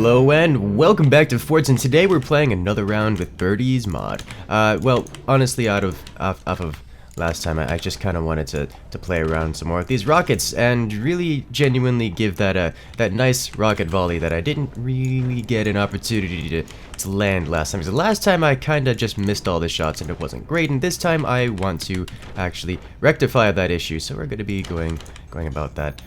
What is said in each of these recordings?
Hello and welcome back to Forts, and today we're playing another round with Birdies Mod. Well, honestly, off of last time, I just kind of wanted to play around some more with these rockets and really genuinely give that that nice rocket volley that I didn't really get an opportunity to land last time. Because the last time I kind of just missed all the shots and it wasn't great, and this time I want to actually rectify that issue. So we're going to be going about that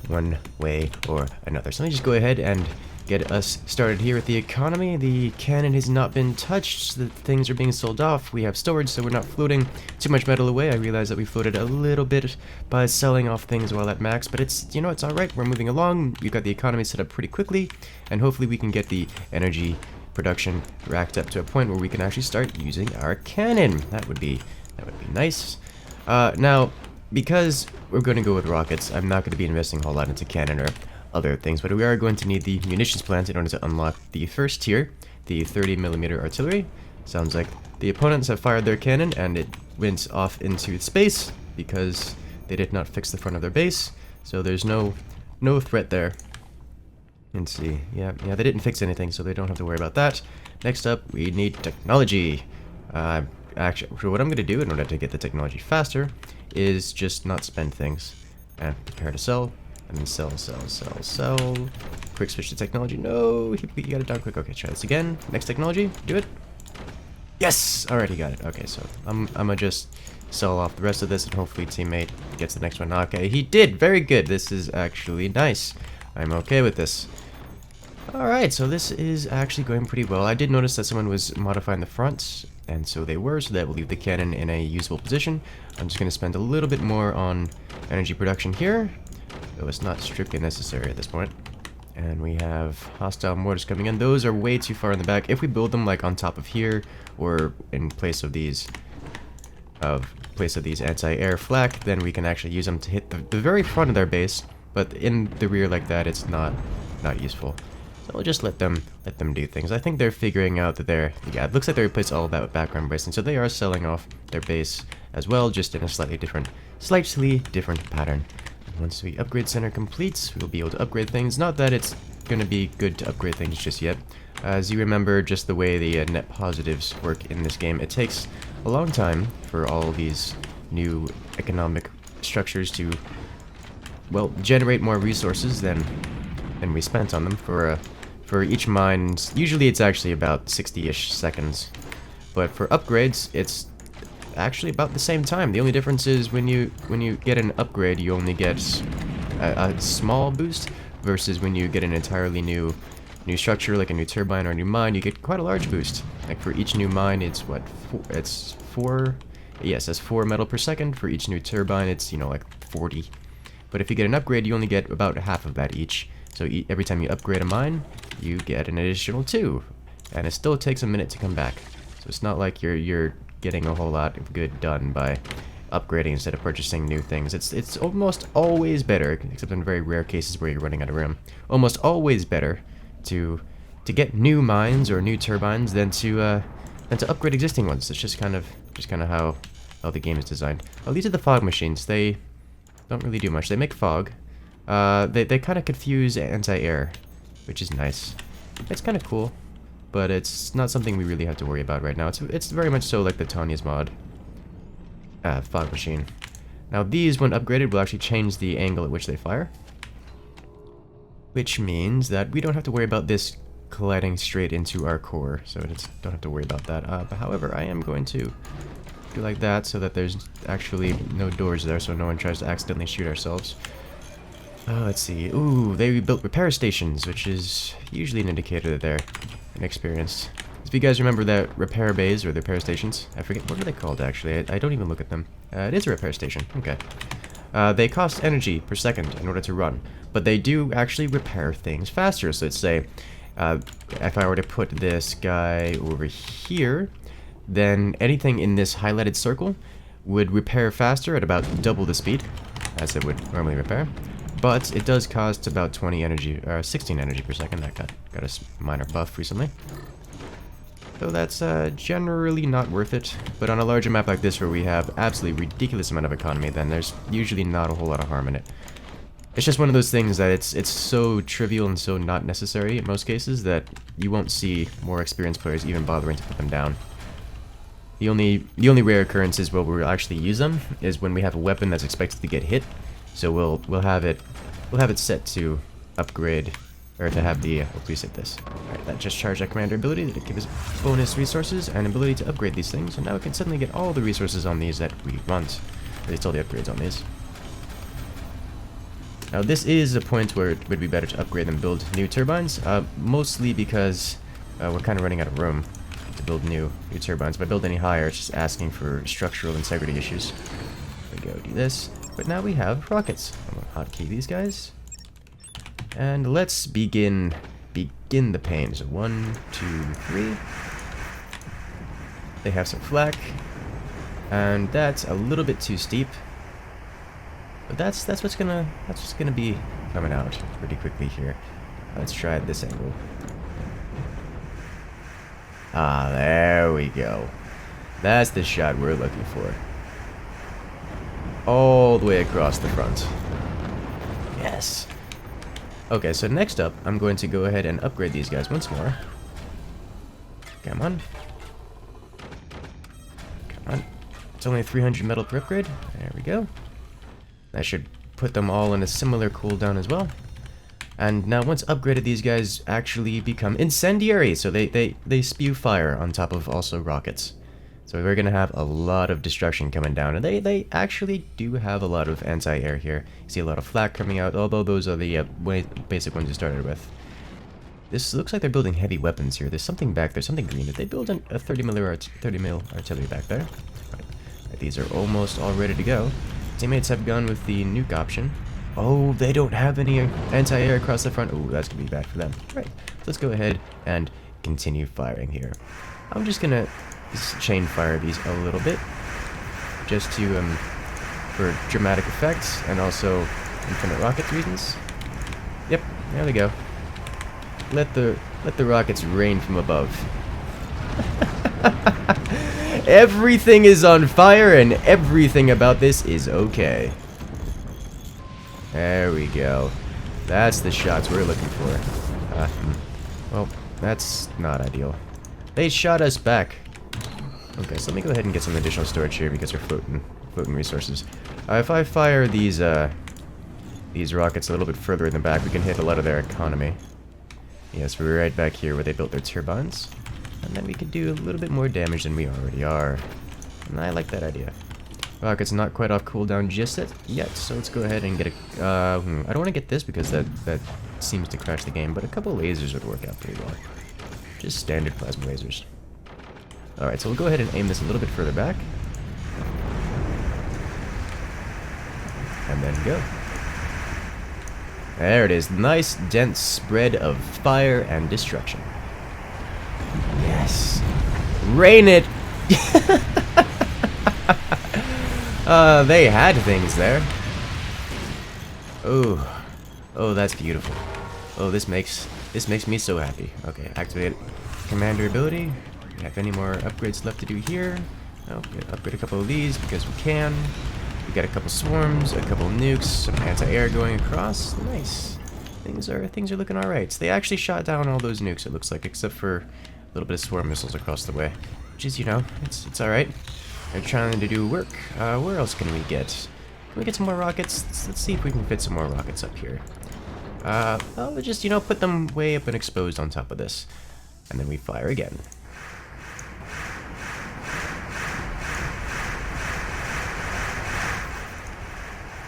one way or another. So let me just go ahead and get us started here with the economy. The cannon has not been touched. The things are being sold off. We have storage, so we're not floating too much metal away. I realize that we floated a little bit by selling off things while at max, but it's, you know, it's alright. We're moving along. We've got the economy set up pretty quickly, and hopefully we can get the energy production racked up to a point where we can actually start using our cannon. That would be nice. Now, because we're going to go with rockets, I'm not going to be investing a whole lot into cannon or other things, but we are going to need the munitions plant in order to unlock the first tier, the 30mm artillery. Sounds like the opponents have fired their cannon and it went off into space because they did not fix the front of their base, so there's no threat there. Let's see, yeah, they didn't fix anything, so they don't have to worry about that. Next up, we need technology. Actually, what I'm going to do in order to get the technology faster is just not spend things and prepare to sell, and then sell. Quick switch to technology. No, you got it down quick. Okay, try this again. Next technology, do it. Yes, already got it. Okay, so I'm gonna just sell off the rest of this, and hopefully teammate gets the next one. Okay, he did. Very good. This is actually nice. I'm okay with this. Alright, so this is actually going pretty well. I did notice that someone was modifying the front, and so they were, so that will leave the cannon in a usable position. I'm just going to spend a little bit more on energy production here, though it's not strictly necessary at this point. And we have hostile mortars coming in. Those are way too far in the back. If we build them like on top of here, or in place of these anti-air flak, then we can actually use them to hit the very front of their base, but in the rear like that, it's not useful. So we'll just let them do things. I think they're figuring out that it looks like they replaced all of that with background bracing, so they are selling off their base as well, just in a slightly different pattern. And once the upgrade center completes, we'll be able to upgrade things. Not that it's going to be good to upgrade things just yet. As you remember, just the way the net positives work in this game, it takes a long time for all these new economic structures to, well, generate more resources than we spent on them. For each mine, usually it's actually about 60-ish seconds, but for upgrades it's actually about the same time. The only difference is when you get an upgrade, you only get a small boost, versus when you get an entirely new structure, like a new turbine or a new mine, you get quite a large boost. Like for each new mine, it's what, it's 4, yes, that's 4 metal per second. For each new turbine, it's, you know, like 40. But if you get an upgrade, you only get about half of that each. So every time you upgrade a mine, you get an additional 2, and it still takes a minute to come back. So it's not like you're getting a whole lot of good done by upgrading instead of purchasing new things. It's almost always better, except in very rare cases where you're running out of room. Almost always better to get new mines or new turbines than to upgrade existing ones. It's just kind of how the game is designed. Oh, these are the fog machines. They don't really do much. They make fog. They kind of confuse anti-air, which is nice. It's kind of cool, but it's not something we really have to worry about right now. It's very much so like the Birdies Mod fog machine. Now these, when upgraded, will actually change the angle at which they fire, which means that we don't have to worry about this colliding straight into our core, so don't have to worry about that. But however, I am going to do like that so that there's actually no doors there, so no one tries to accidentally shoot ourselves. Let's see. Ooh, they built repair stations, which is usually an indicator that they're inexperienced. If you guys remember that repair bays or the repair stations, I forget, what are they called actually? I don't even look at them. It is a repair station. Okay. They cost energy per second in order to run, but they do actually repair things faster. So let's say, if I were to put this guy over here, then anything in this highlighted circle would repair faster at about double the speed as it would normally repair. But it does cost about 20 energy, or 16 energy per second. That got a minor buff recently. So that's generally not worth it. But on a larger map like this, where we have absolutely ridiculous amount of economy, then there's usually not a whole lot of harm in it. It's just one of those things that it's so trivial and so not necessary in most cases that you won't see more experienced players even bothering to put them down. The only rare occurrences where we'll actually use them is when we have a weapon that's expected to get hit. So we'll have it set to upgrade, or to have the please hit this. Alright, that just charged our commander ability that gives us bonus resources and ability to upgrade these things, and now we can suddenly get all the resources on these that we want. At least all the upgrades on these. Now this is a point where it would be better to upgrade than build new turbines, mostly because we're kind of running out of room to build new turbines. If I build any higher, it's just asking for structural integrity issues. There we go, do this. But now we have rockets. I'm gonna hotkey these guys. And let's begin the pain. So 1, 2, 3. They have some flak. And that's a little bit too steep. But that's what's gonna be coming out pretty quickly here. Let's try this angle. Ah, there we go. That's the shot we're looking for. All the way across the front. Yes. Okay, so next up, I'm going to go ahead and upgrade these guys once more. Come on. Come on. It's only 300 metal per upgrade. There we go. That should put them all in a similar cooldown as well. And now once upgraded, these guys actually become incendiary. So they spew fire on top of also rockets. So we're going to have a lot of destruction coming down. And they actually do have a lot of anti-air here. You see a lot of flak coming out, although those are the basic ones you started with. This looks like they're building heavy weapons here. There's something back there, something green. Did they build a 30 mil artillery back there? Right. These are almost all ready to go. Teammates have gone with the nuke option. Oh, they don't have any anti-air across the front. Oh, that's going to be bad for them. Right. Let's go ahead and continue firing here. I'm just going to chain fire these a little bit. Just to, for dramatic effects and also infinite rockets reasons. Yep, there we go. Let the rockets rain from above. Everything is on fire and everything about this is okay. There we go. That's the shots we're looking for. Well, that's not ideal. They shot us back. Okay, so let me go ahead and get some additional storage here because we're floating resources. If I fire these rockets a little bit further in the back, we can hit a lot of their economy. Yes, we're right back here where they built their turbines. And then we can do a little bit more damage than we already are. And I like that idea. Rocket's not quite off cooldown just yet, so let's go ahead and get a... I don't want to get this because that seems to crash the game, but a couple lasers would work out pretty well. Just standard plasma lasers. Alright, so we'll go ahead and aim this a little bit further back. And then go. There it is. Nice, dense spread of fire and destruction. Yes. Rain it! They had things there. Oh. Oh, that's beautiful. Oh, this makes me so happy. Okay, activate commander ability. We have any more upgrades left to do here? Oh, we gotta upgrade a couple of these because we can. We got a couple swarms, a couple nukes, some anti-air going across. Nice. Things are looking alright. So they actually shot down all those nukes, it looks like, except for a little bit of swarm missiles across the way. Which is, you know, it's alright. They're trying to do work. Where else can we get? Can we get some more rockets? Let's see if we can fit some more rockets up here. Well, we'll just, you know, put them way up and exposed on top of this. And then we fire again.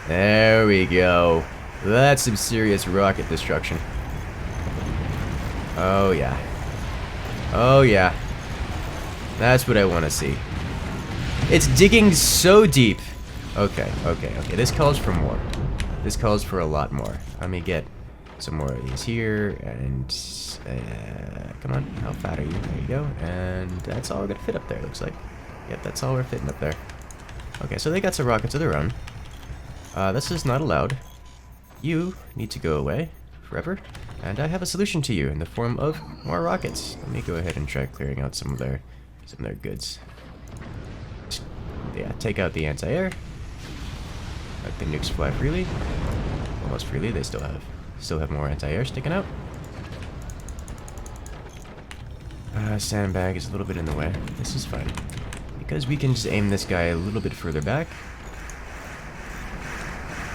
There we go. That's some serious rocket destruction. Oh yeah. Oh yeah. That's what I want to see. It's digging so deep. Okay. This calls for more. This calls for a lot more. Let me get some more of these here, and come on, how fat are you? There you go. And that's all we're gonna fit up there, looks like. Yep, that's all we're fitting up there. Okay, so they got some rockets of their own. This is not allowed. You need to go away forever, and I have a solution to you in the form of more rockets. Let me go ahead and try clearing out some of their goods. Yeah, take out the anti-air. Let the nukes fly freely. almost freely. They still have more anti-air sticking out. Sandbag is a little bit in the way. This is fine. Because we can just aim this guy a little bit further back.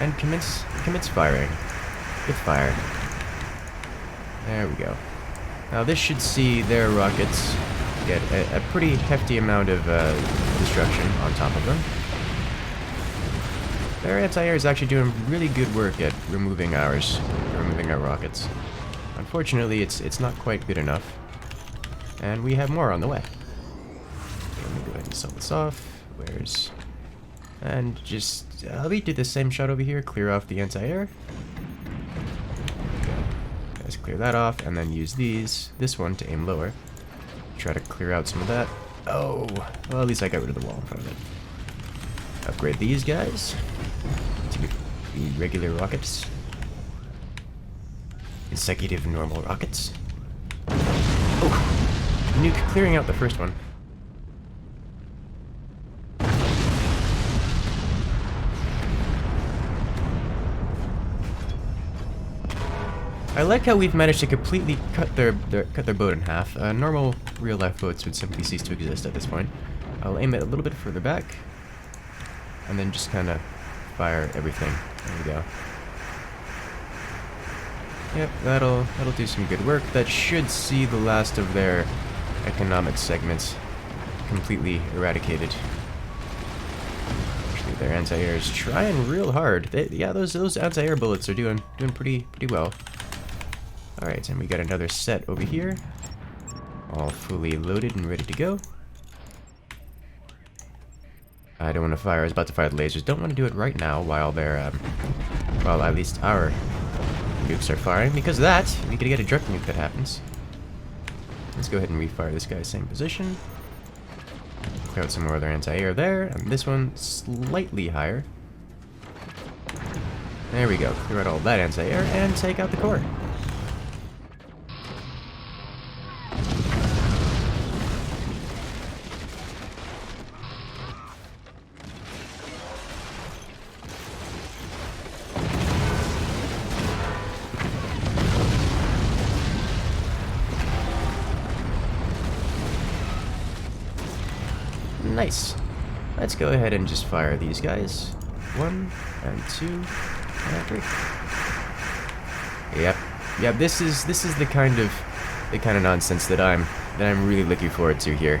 And commits firing. Good fire. There we go. Now this should see their rockets get a pretty hefty amount of destruction on top of them. Their anti-air is actually doing really good work at removing our rockets. Unfortunately, it's not quite good enough. And we have more on the way. Okay, let me go ahead and sell this off. And just, I'll do the same shot over here, clear off the anti-air. Okay, let's clear that off, and then use this one to aim lower. Try to clear out some of that. Oh, well, at least I got rid of the wall in front of it. Upgrade these guys to be regular rockets. Consecutive normal rockets. Oh! Nuke clearing out the first one. I like how we've managed to completely cut their boat in half. Normal real-life boats would simply cease to exist at this point. I'll aim it a little bit further back, and then just kind of fire everything. There we go. Yep, that'll do some good work. That should see the last of their economic segments completely eradicated. Actually, their anti-air is trying real hard. Yeah, those anti-air bullets are doing pretty well. All right, and we got another set over here, all fully loaded and ready to go. I don't want to fire. I was about to fire the lasers. Don't want to do it right now while they're while at least our nukes are firing, because of that we could get a direct nuke that happens. Let's go ahead and refire this guy, same position. Clear out some more of their anti-air there, and this one slightly higher. There we go. Clear out all that anti-air and take out the core. Nice. Let's go ahead and just fire these guys. 1 and 2 and 3. Yep. Yeah, this is the kind of nonsense that I'm really looking forward to here.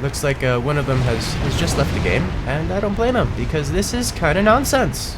Looks like one of them has just left the game, and I don't blame him, because this is kind of nonsense.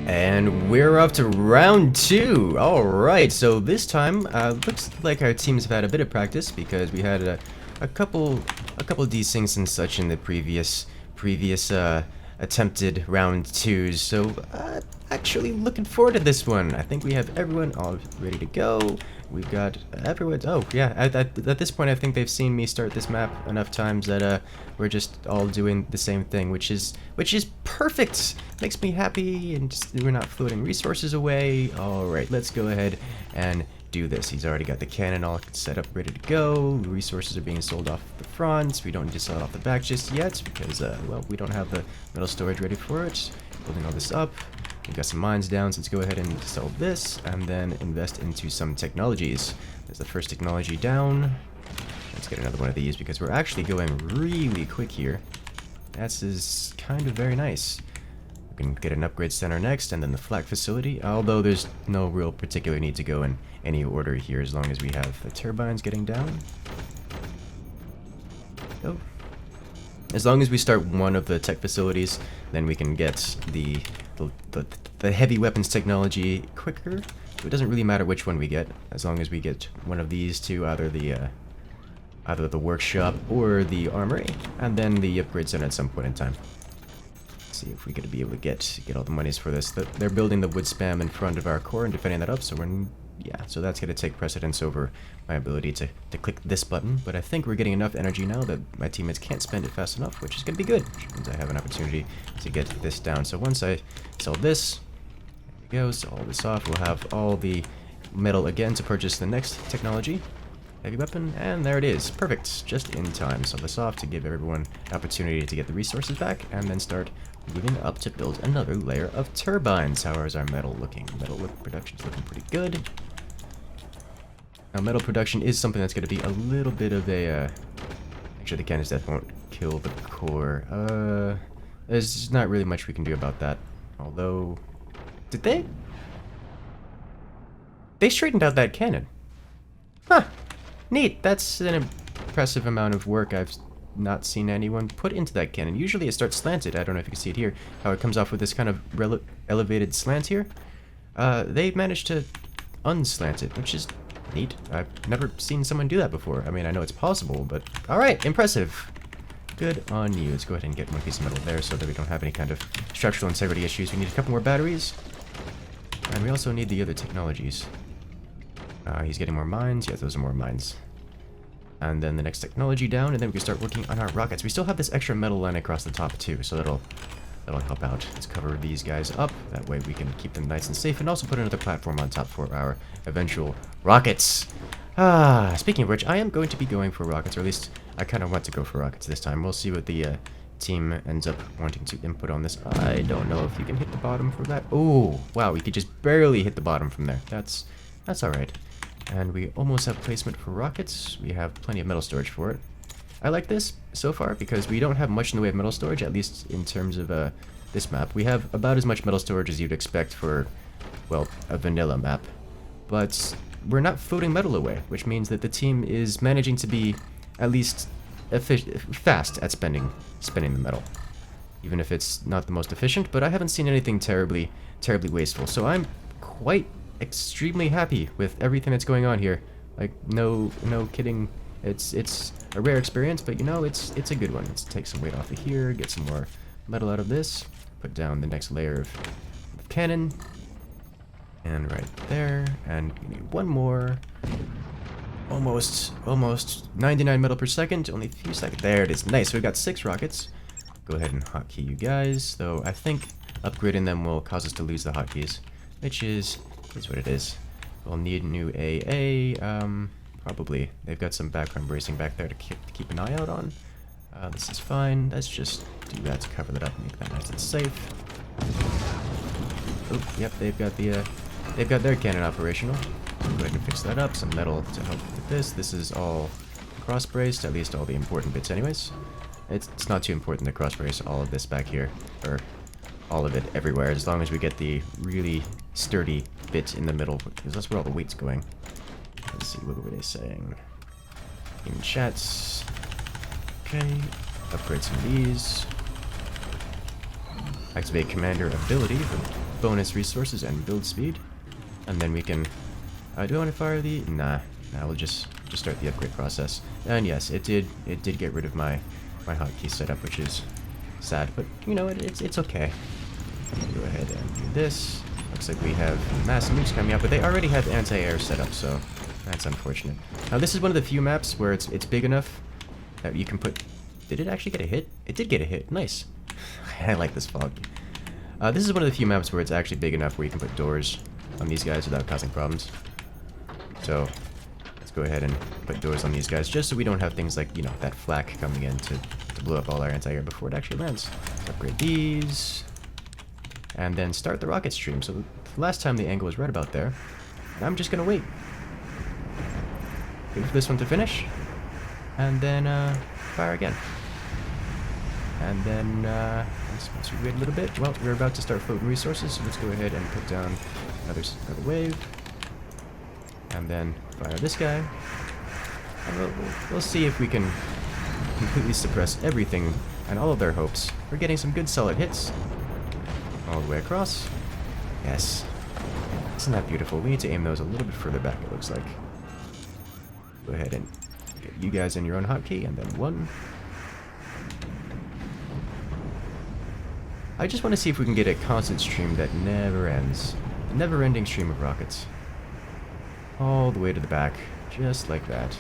And we're up to round 2. Alright, so this time, looks like our teams have had a bit of practice, because we had a couple desyncs and such in the previous attempted round 2s. So, actually looking forward to this one. I think we have everyone all ready to go. We've got everyone. Oh yeah, at this point I think they've seen me start this map enough times that we're just all doing the same thing, which is perfect. Makes me happy, and just, we're not floating resources away. All right, let's go ahead and do this. He's already got the cannon all set up, ready to go. The resources are being sold off the front. We don't need to sell it off the back just yet, because well, we don't have the metal storage ready for it. Building all this up. We've got some mines down, so let's go ahead and sell this, and then invest into some technologies. There's the first technology down. Let's get another one of these, because we're actually going really quick here. This is kind of very nice. We can get an upgrade center next, and then the flak facility, although there's no real particular need to go in any order here, as long as we have the turbines getting down. Oh. As long as we start one of the tech facilities, then we can get the heavy weapons technology quicker. So it doesn't really matter which one we get, as long as we get one of these two, either the workshop or the armory, and then the upgrade center at some point in time. Let's see if we're gonna be able to get all the monies for this. They're building the wood spam in front of our core and defending that up, so so that's gonna take precedence over my ability to click this button. But I think we're getting enough energy now that my teammates can't spend it fast enough, which is gonna be good, which means I have an opportunity to get this down. So once I sell this, there we go, sell all this off, we'll have all the metal again to purchase the next technology. Heavy weapon, and there it is. Perfect. Just in time. Sell this off to give everyone an opportunity to get the resources back, and then start moving up to build another layer of turbines. How is our metal looking? Metal production is looking pretty good. Now, metal production is something that's going to be a little bit of a... Actually, the cannon's death won't kill the core. There's not really much we can do about that. Although... Did they? They straightened out that cannon. Huh. Neat. That's an impressive amount of work I've not seen anyone put into that cannon. Usually it starts slanted. I don't know if you can see it here. How it comes off with this kind of elevated slant here. They managed to unslant it, which is neat. I've never seen someone do that before. I mean, I know it's possible, but... Alright, impressive. Good on you. Let's go ahead and get one piece of metal there so that we don't have any kind of structural integrity issues. We need a couple more batteries. And we also need the other technologies. He's getting more mines. Yeah, those are more mines. And then the next technology down, and then we can start working on our rockets. We still have this extra metal line across the top too, so that'll help out. Let's cover these guys up. That way we can keep them nice and safe, and also put another platform on top for our eventual rockets. Speaking of which, I am going to be going for rockets, or at least I kind of want to go for rockets this time. We'll see what the team ends up wanting to input on this. I don't know if you can hit the bottom from that. Oh, wow, we could just barely hit the bottom from there. That's all right. And we almost have placement for rockets. We have plenty of metal storage for it. I like this so far because we don't have much in the way of metal storage, at least in terms of this map. We have about as much metal storage as you'd expect for, well, a vanilla map. But we're not floating metal away, which means that the team is managing to be at least fast at spending the metal. Even if it's not the most efficient, but I haven't seen anything terribly wasteful. So I'm quite extremely happy with everything that's going on here. Like, no kidding. It's a rare experience, but you know, it's a good one. Let's take some weight off of here, get some more metal out of this, put down the next layer of cannon, and right there, and we need one more. Almost 99 metal per second, only a few seconds. There it is. Nice. So we've got 6 rockets. Go ahead and hotkey you guys, though I think upgrading them will cause us to lose the hotkeys, which is what it is. We'll need new AA, probably. They've got some background bracing back there to keep an eye out on. This is fine. Let's just do that to cover that up and make that nice and safe. Oh, yep, they've got their cannon operational. Go ahead and fix that up. Some metal to help with this. This is all cross-braced, at least all the important bits anyways. It's not too important to cross-brace all of this back here, or all of it everywhere, as long as we get the really sturdy bit in the middle, because that's where all the weight's going. Let's see, what were they saying? In chats. Okay, upgrade some of these. Activate commander ability for bonus resources and build speed. And then we can... do I want to fire the... Nah, we'll just start the upgrade process. And yes, it did get rid of my hotkey setup, which is sad, but you know, it's okay. Go ahead and do this. Looks like we have mass nukes coming out, but they already have anti-air set up, so that's unfortunate. Now this is one of the few maps where it's big enough that you can put... Did it actually get a hit? It did get a hit. Nice. I like this fog. This is one of the few maps where it's actually big enough where you can put doors on these guys without causing problems. So let's go ahead and put doors on these guys, just so we don't have things like, you know, that flak coming in to blow up all our anti-air before it actually lands. Upgrade these. And then start the rocket stream. So the last time the angle was right about there. I'm just gonna wait. Wait for this one to finish. And then fire again. And then once we wait a little bit, well, we're about to start floating resources, so let's go ahead and put down another wave. And then fire this guy. And we'll see if we can completely suppress everything and all of their hopes. We're getting some good solid hits all the way across. Yes. Isn't that beautiful? We need to aim those a little bit further back, it looks like. Go ahead and get you guys in your own hotkey, and then 1. I just want to see if we can get a constant stream that never ends. A never-ending stream of rockets. All the way to the back, just like that.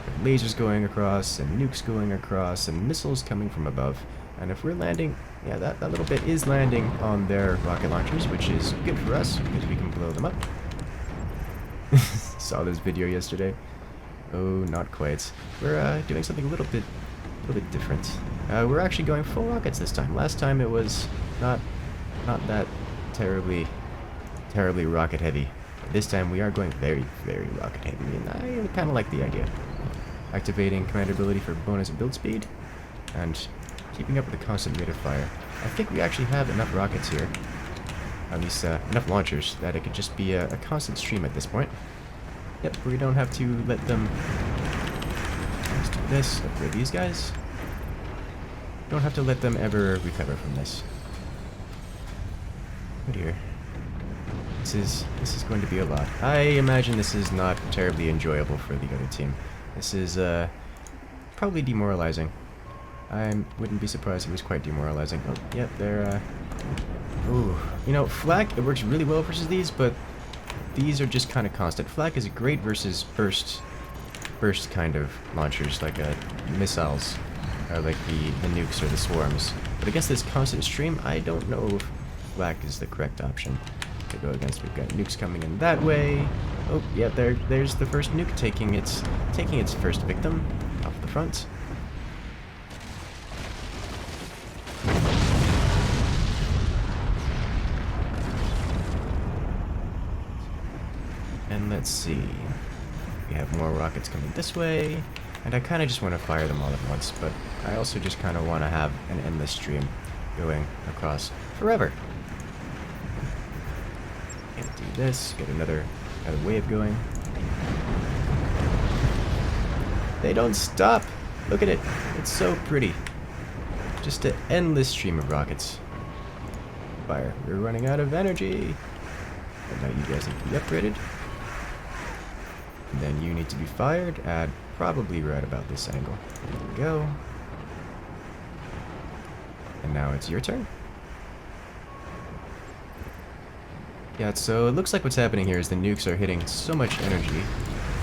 With lasers going across, and nukes going across, and missiles coming from above. And if we're landing, yeah, that little bit is landing on their rocket launchers, which is good for us, because we can blow them up. Saw this video yesterday. Oh, not quite. We're doing something a little bit different. We're actually going full rockets this time. Last time it was not that terribly rocket heavy. This time we are going very, very rocket heavy, and I kind of like the idea. Activating commander ability for bonus build speed, and keeping up with the constant rate of fire. I think we actually have enough rockets here, at least enough launchers, that it could just be a constant stream at this point. Yep, we don't have to let them... Let's do this, upgrade these guys. Don't have to let them ever recover from this. Oh dear. This is going to be a lot. I imagine this is not terribly enjoyable for the other team. This is probably demoralizing. I wouldn't be surprised if it was quite demoralizing. Oh, yep, they're ooh. You know, flak, it works really well versus these, but these are just kind of constant. Flak is great versus burst kind of launchers, like missiles, or like the nukes or the swarms. But against this constant stream, I don't know if flak is the correct option to go against. We've got nukes coming in that way. Oh, yeah, there's the first nuke taking its first victim off the front. And let's see. We have more rockets coming this way, and I kind of just want to fire them all at once, but I also just kind of want to have an endless stream going across forever. And do this, get another wave going. They don't stop! Look at it! It's so pretty. Just an endless stream of rockets. Fire. We're running out of energy! And now you guys need to be upgraded. And then you need to be fired at probably right about this angle. There we go. And now it's your turn. Yeah, so it looks like what's happening here is the nukes are hitting so much energy,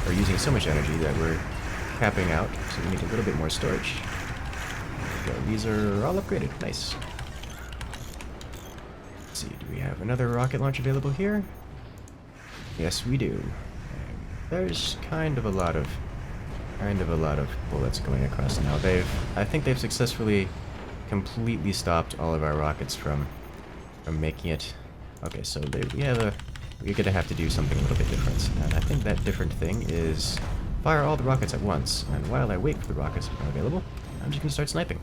or using so much energy, that we're capping out, so we need a little bit more storage. There we go. These are all upgraded. Nice. Let's see, do we have another rocket launch available here? Yes, we do. There's kind of a lot of bullets going across now. I think they've successfully completely stopped all of our rockets from making it. Okay, so we're gonna have to do something a little bit different, and I think that different thing is fire all the rockets at once. And while I wait for the rockets to become available, I'm just gonna start sniping.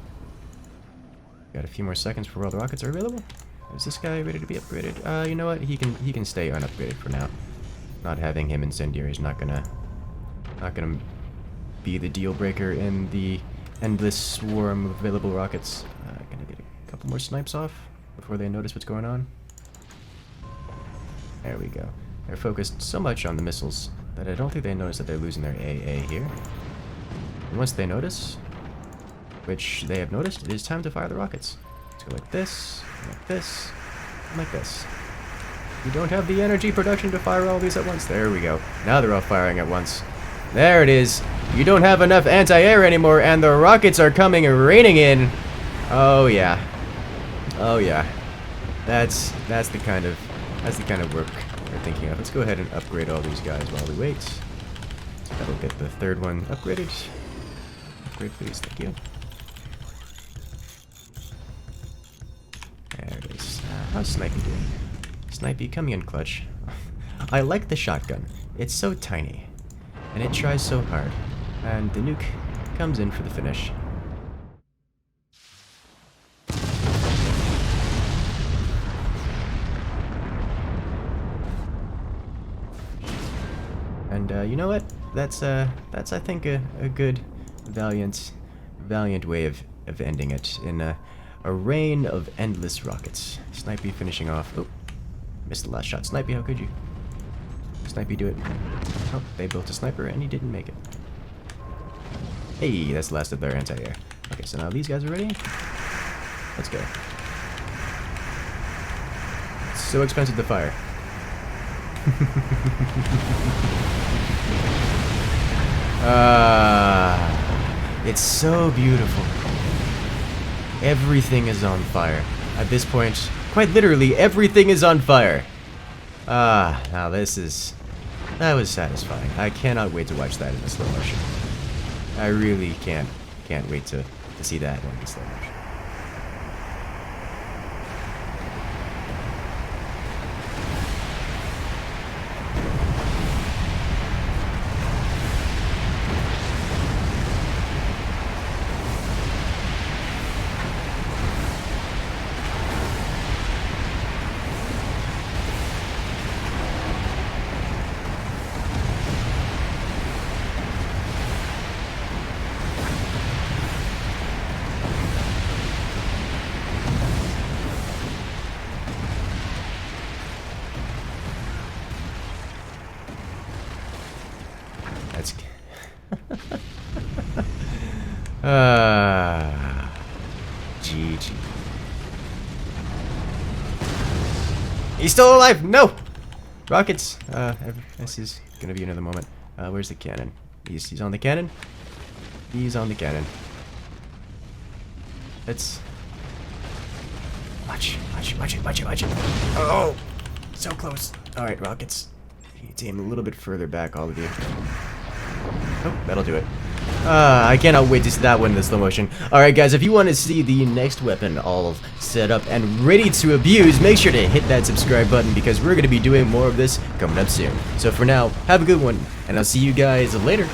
Got a few more seconds before all the rockets are available. Is this guy ready to be upgraded? You know what? He can stay unupgraded for now. Not having him incendiary is not gonna be the deal breaker in the endless swarm of available rockets. Gonna get a couple more snipes off before they notice what's going on. There we go. They're focused so much on the missiles that I don't think they notice that they're losing their AA here. And once they notice, which they have noticed, it is time to fire the rockets. Let's go like this, and like this. You don't have the energy production to fire all these at once. There we go. Now they're all firing at once. There it is. You don't have enough anti-air anymore, and the rockets are coming and raining in. Oh yeah. Oh yeah. That's the kind of work we're thinking of. Let's go ahead and upgrade all these guys while we wait. So that'll get the third one upgraded. Upgrade please, thank you. There it is. How's Snipey doing? Snipey, coming in clutch. I like the shotgun. It's so tiny, and it tries so hard. And the nuke comes in for the finish. And you know what? That's I think a good, valiant way of ending it in a rain of endless rockets. Snipey finishing off. Oh, missed the last shot. Snipey, how could you? Snipey do it. Oh, they built a sniper and he didn't make it. Hey, that's the last of their anti-air. Okay, so now these guys are ready. Let's go. It's so expensive to fire. It's so beautiful. Everything is on fire. At this point, quite literally, everything is on fire. Now that was satisfying. I cannot wait to watch that in slow motion. I really can't wait to see that one in slow motion. That's GG. He's still alive! No! Rockets! This is gonna be another moment. Where's the cannon? He's on the cannon? He's on the cannon. Let's... Watch it. Oh! So close. Alright, rockets. You need to aim a little bit further back, all of you. Oh, that'll do it. I cannot wait to see that one in the slow motion. Alright guys, if you want to see the next weapon all set up and ready to abuse, make sure to hit that subscribe button because we're going to be doing more of this coming up soon. So for now, have a good one, and I'll see you guys later.